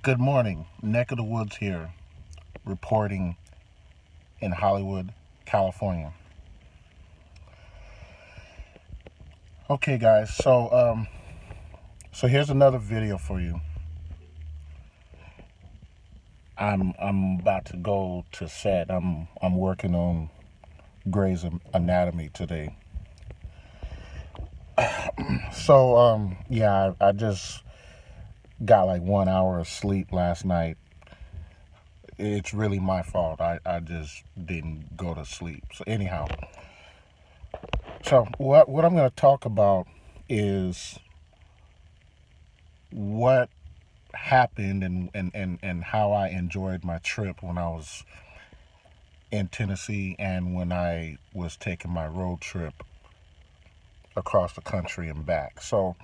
Good morning. Neck of the Woods here, reporting in Hollywood, California. Okay, guys. So here's another video for you. I'm about to go to set. I'm working on Grey's Anatomy today. Yeah, I just got like 1 hour of sleep last night. It's really my fault. I just didn't go to sleep. So anyhow, what I'm going to talk about is what happened and how I enjoyed my trip when I was in Tennessee and when I was taking my road trip across the country and back. So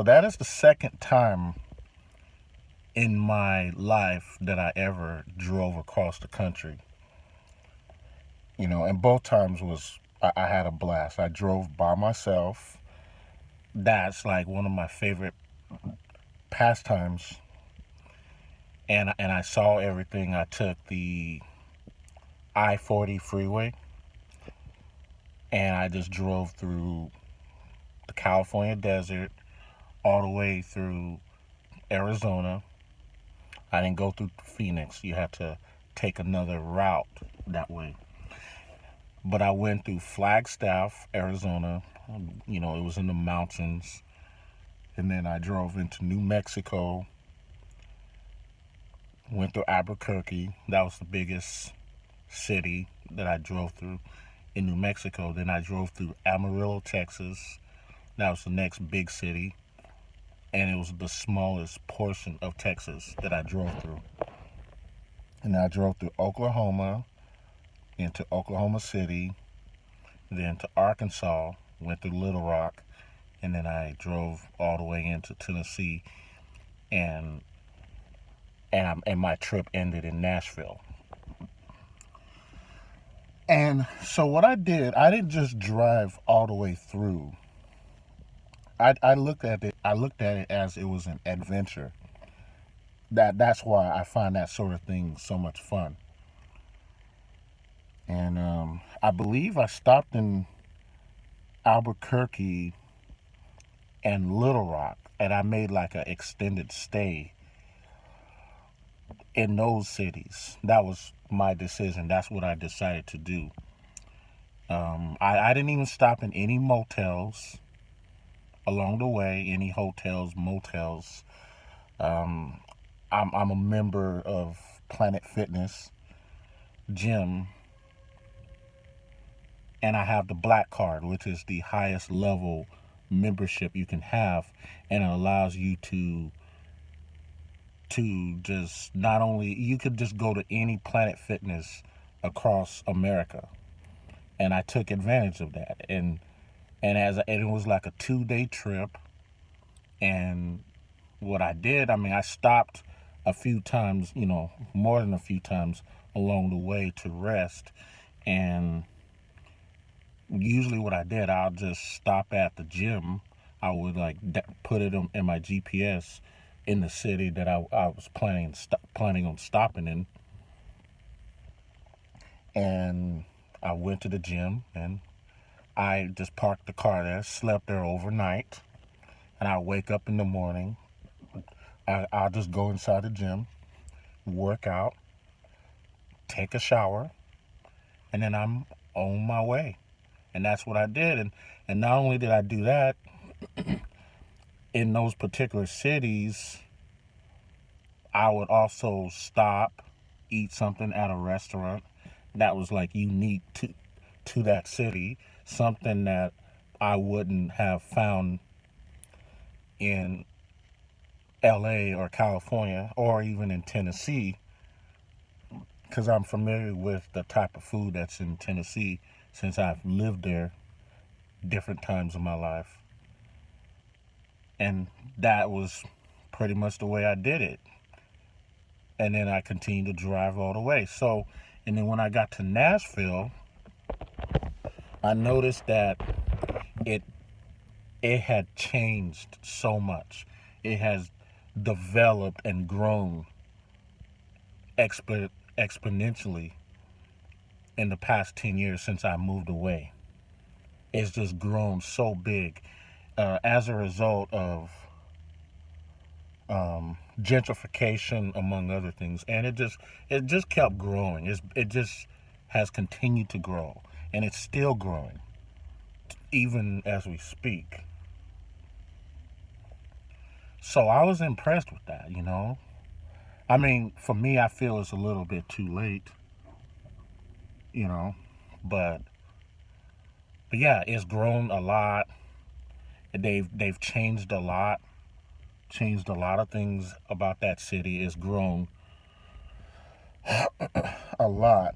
that is the second time in my life that I ever drove across the country. And both times I had a blast. I drove by myself. That's like one of my favorite pastimes. And I saw everything. I took the I-40 freeway and I just drove through the California desert all the way through Arizona. I didn't go through Phoenix. You had to take another route that way. But I went through Flagstaff, Arizona. It was in the mountains. And then I drove into New Mexico. Went through Albuquerque. That was the biggest city that I drove through in New Mexico. Then I drove through Amarillo, Texas. That was the next big city. And it was the smallest portion of Texas that I drove through. And I drove through Oklahoma, into Oklahoma City, then to Arkansas, went through Little Rock, and then I drove all the way into Tennessee, and my trip ended in Nashville. And so what I didn't just drive all the way through. I looked at it as it was an adventure. That's why I find that sort of thing so much fun. And I believe I stopped in Albuquerque and Little Rock, and I made like an extended stay in those cities. That was my decision. That's what I decided to do. I didn't even stop in any motels along the way, any hotels, motels. I'm a member of Planet Fitness gym, and I have the Black Card, which is the highest level membership you can have, and it allows you to just not only you could just go to any Planet Fitness across America, and I took advantage of that, and it was like a 2-day trip, and what I did, I stopped a few times, more than a few times along the way to rest, and usually what I did, I'll just stop at the gym. I would like put it in my GPS in the city that I was planning on stopping in, and I went to the gym and I just parked the car there, slept there overnight, and I wake up in the morning. I'll just go inside the gym, work out, take a shower, and then I'm on my way. And that's what I did. And not only did I do that, in those particular cities, I would also stop, eat something at a restaurant that was like unique to that city, something that I wouldn't have found in LA or California or even in Tennessee, because I'm familiar with the type of food that's in Tennessee since I've lived there different times in my life. And that was pretty much the way I did it. And then I continued to drive all the way. And then when I got to Nashville, I noticed that it had changed so much. It has developed and grown exponentially in the past 10 years since I moved away. It's just grown so big as a result of gentrification, among other things, and it just kept growing. It just has continued to grow, and it's still growing even as we speak. So I was impressed with that, you know. I mean, for me, I feel it's a little bit too late, you know, but yeah, it's grown a lot. They've changed a lot of things about that city. It's grown a lot.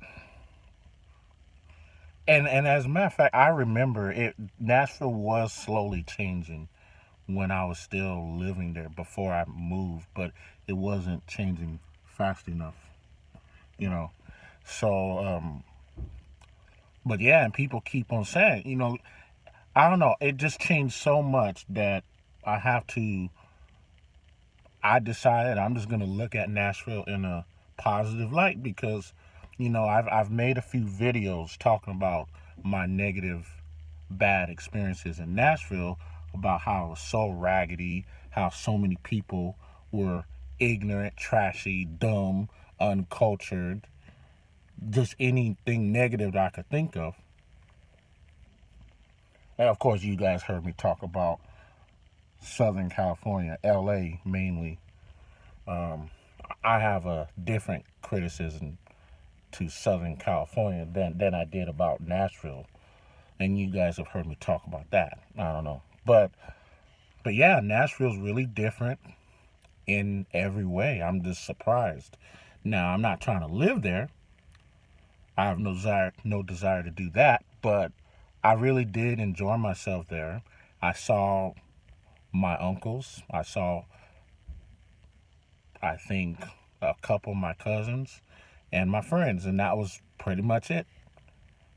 And as a matter of fact, I remember it. Nashville was slowly changing when I was still living there before I moved, but it wasn't changing fast enough, you know. So, but yeah, and people keep on saying, you know, I don't know. It just changed so much that I have to. I decided I'm just gonna look at Nashville in a positive light because, you know, I've made a few videos talking about my negative, bad experiences in Nashville, about how it was so raggedy, how so many people were ignorant, trashy, dumb, uncultured, just anything negative that I could think of. And of course, you guys heard me talk about Southern California, LA mainly. Um, I have a different criticism to Southern California than I did about Nashville, and you guys have heard me talk about that. I don't know, but yeah, Nashville's really different in every way. I'm just surprised. Now, I'm not trying to live there. I have no desire to do that, but I really did enjoy myself there. I saw my uncles. I saw, I think, a couple of my cousins and my friends, and that was pretty much it.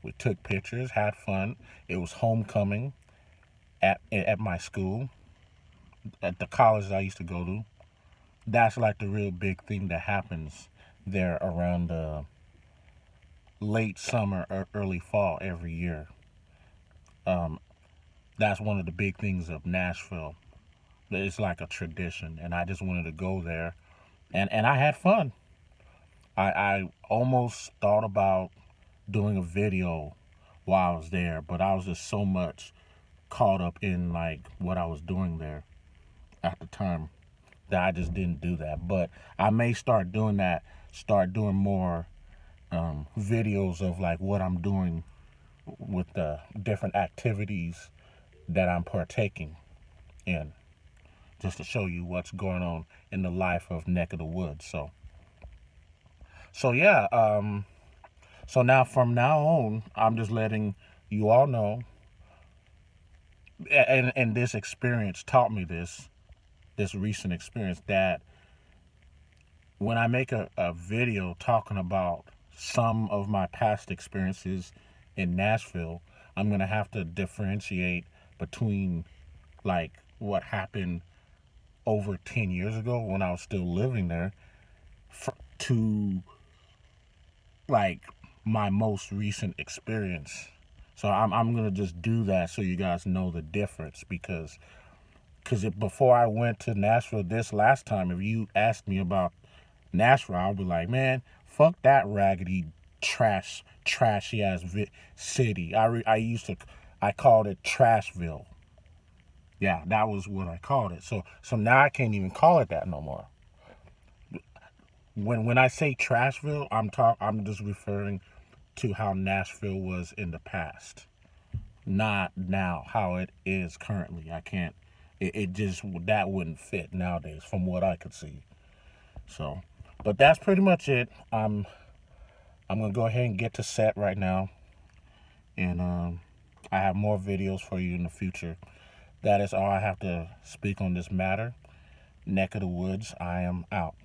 We took pictures, had fun. It was homecoming at my school, at the college I used to go to. That's like the real big thing that happens there around the late summer or early fall every year. Um, that's one of the big things of Nashville. It's like a tradition, and I just wanted to go there, and I had fun. I almost thought about doing a video while I was there, but I was just so much caught up in like what I was doing there at the time that I just didn't do that. But I may start doing that, start doing more videos of like what I'm doing with the different activities that I'm partaking in, just to show you what's going on in the life of Neck of the Woods. So yeah. So now from now on, I'm just letting you all know, and this experience taught me this recent experience, that when I make a video talking about some of my past experiences in Nashville, I'm going to have to differentiate between like what happened over 10 years ago when I was still living there to like my most recent experience. So I'm going to just do that so you guys know the difference, because before I went to Nashville this last time, if you asked me about Nashville, I'll be like, man, fuck that raggedy, trashy ass city. I called it Trashville. Yeah, that was what I called it. So now I can't even call it that no more. When I say Trashville, I'm just referring to how Nashville was in the past, not now how it is currently. I can't. It just, that wouldn't fit nowadays, from what I could see. So, but that's pretty much it. I'm gonna go ahead and get to set right now, and I have more videos for you in the future. That is all I have to speak on this matter. Neck of the Woods, I am out.